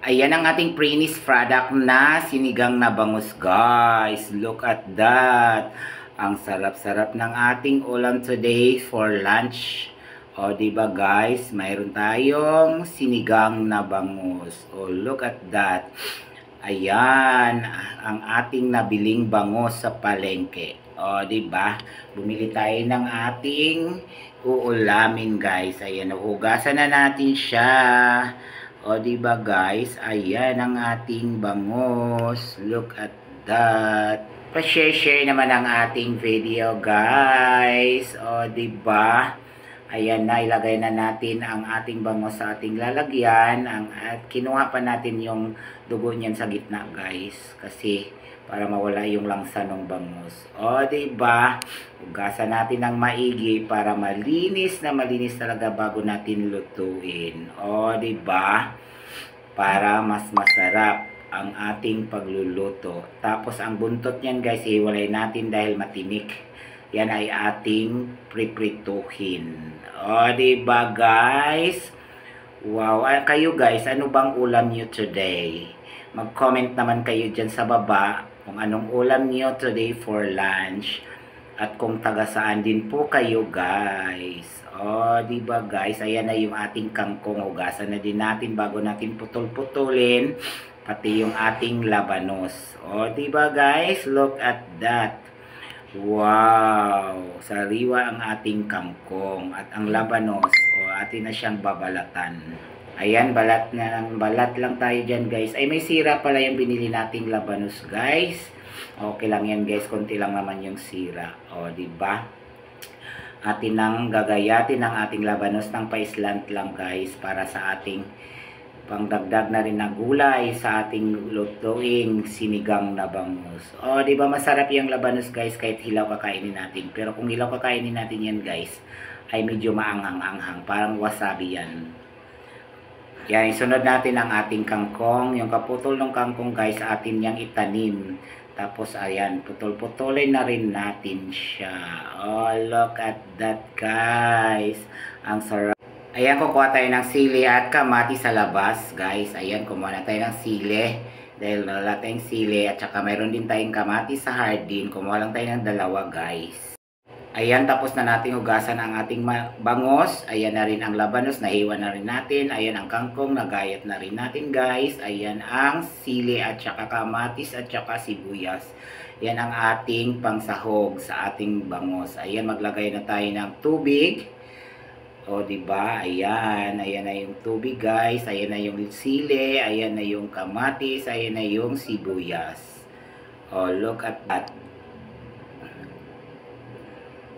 Ayan ang ating finished product na sinigang na bangus, guys. Look at that. Ang sarap-sarap ng ating ulam today for lunch. O, diba guys? Mayroon tayong sinigang na bangus. O, look at that. Ayan, ang ating nabiling bangus sa palengke. O, diba? Bumili tayo ng ating uulamin, guys. Ayan, hugasan na natin siya. O, diba guys? Ayan ang ating bangus. Look at that. Pa-share naman ang ating video, guys. O, diba? Ayan na, ilagay na natin ang ating bangus sa ating lalagyan. At kinuha pa natin yung dugo niyan sa gitna, guys. Kasi para mawala yung langsa ng bangus. O, diba? Hugasan natin ng maigi para malinis talaga bago natin lutuin. O, diba? Para mas masarap ang ating pagluluto. Tapos, ang buntot niyan, guys, iwalay natin dahil matinik. Yan ay ating priprituhin. O, diba, guys? Wow. Kayo, guys, ano bang ulam nyo today? Mag-comment naman kayo dyan sa baba kung anong ulam niyo today for lunch at kung taga saan din po kayo, guys. O, diba guys, ayan na yung ating kangkong. Hugasan na din natin bago natin putol-putulin, pati yung ating labanos. O, diba guys, look at that. Wow, sariwa ang ating kangkong at ang labanos, o atin na siyang babalatan. Ayan, balat lang tayo dyan, guys. Ay, may sira pala yung binili nating labanos, guys. Okay lang yan, guys. Konti lang naman yung sira. O, diba? Atin nang gagayatin ang ating labanos ng paislant lang, guys. Para sa ating pangdagdag na rin na gulay sa ating lutuing sinigang na bangus. O, diba masarap yung labanos, guys, kahit hilaw kakainin natin. Pero kung hilaw kakainin natin yan, guys, ay medyo maanghang-anghang. Parang wasabi yan. Yan, isunod natin ang ating kangkong. Yung kaputol ng kangkong, guys, atin yang itanim. Tapos, ayan, putol-putulin na rin natin siya. Oh, look at that, guys. Ang sarap. Ayan, kukuha tayo ng sili at kamati sa labas, guys. Ayan, kumuha na tayo ng sili. Dahil wala tayong sili. At saka mayroon din tayong kamati sa hardin. Kumuha lang tayo ng dalawa, guys. Ayan, tapos na natin hugasan ang ating bangus. Ayan na rin ang labanos, nahiwa na rin natin. Ayan ang kangkong, nagayat na rin natin, guys. Ayan ang sili at saka kamatis at saka sibuyas. Ayan ang ating pangsahog sa ating bangus. Ayan, maglagay na tayo ng tubig. O, diba? Ayan, ayan na yung tubig, guys. Ayan na yung sili, ayan na yung kamatis, ayan na yung sibuyas. O, look at that.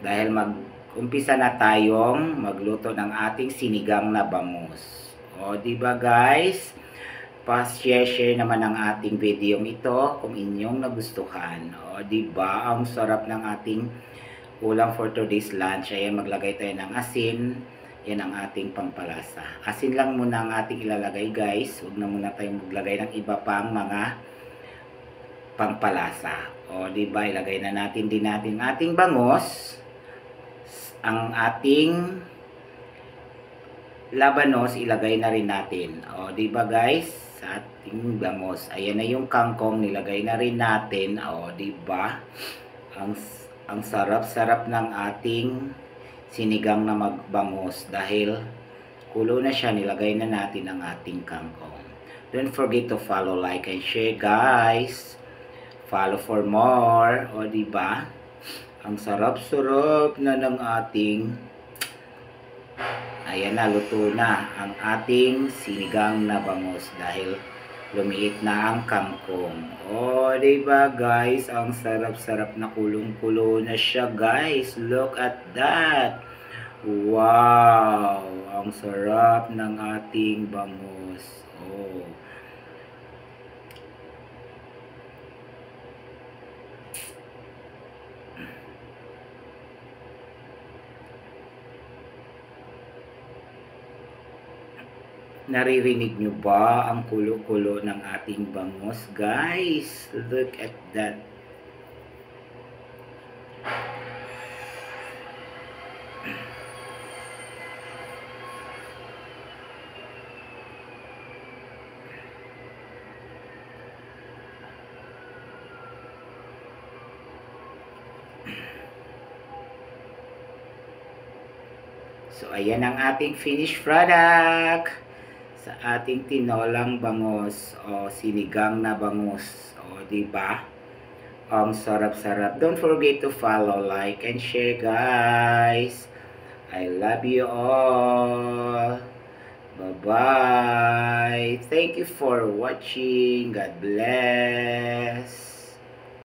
Dahil mag-umpisa na tayong magluto ng ating sinigang na bangus. O, diba guys? Pa-share naman ang ating video ito kung inyong nagustuhan. O, diba? Ang sarap ng ating ulam for today's lunch. Ayan, maglagay tayo ng asin. Yan ang ating pampalasa. Asin lang muna ang ating ilalagay, guys. Huwag na muna tayong maglagay ng iba pang mga pampalasa. O, diba? Ilagay na natin din natin ating bangus. Ang ating labanos, ilagay na rin natin. O, diba guys? Sa ating bangus. Ayan na yung kangkong, nilagay na rin natin. O, diba? Ang sarap-sarap ng ating sinigang na magbangus. Dahil kulo na siya, nilagay na natin ang ating kangkong. Don't forget to follow, like, and share, guys. Follow for more. O, diba? Ang sarap-sarap na ng ating, ayan na, luto na ang ating sinigang na bangus dahil lumiit na ang kangkong. O, diba guys, ang sarap-sarap na kulong-kulo na siya, guys. Look at that. Wow, ang sarap ng ating bangus. Oh. Naririnig nyo ba ang kulo-kulo ng ating bangus, guys? Look at that. So, ayan ang ating finished product sa ating tinolang bangus o sinigang na bangus. O, diba? Ang sarap-sarap. Don't forget to follow, like, and share, guys. I love you all. Bye-bye. Thank you for watching. God bless.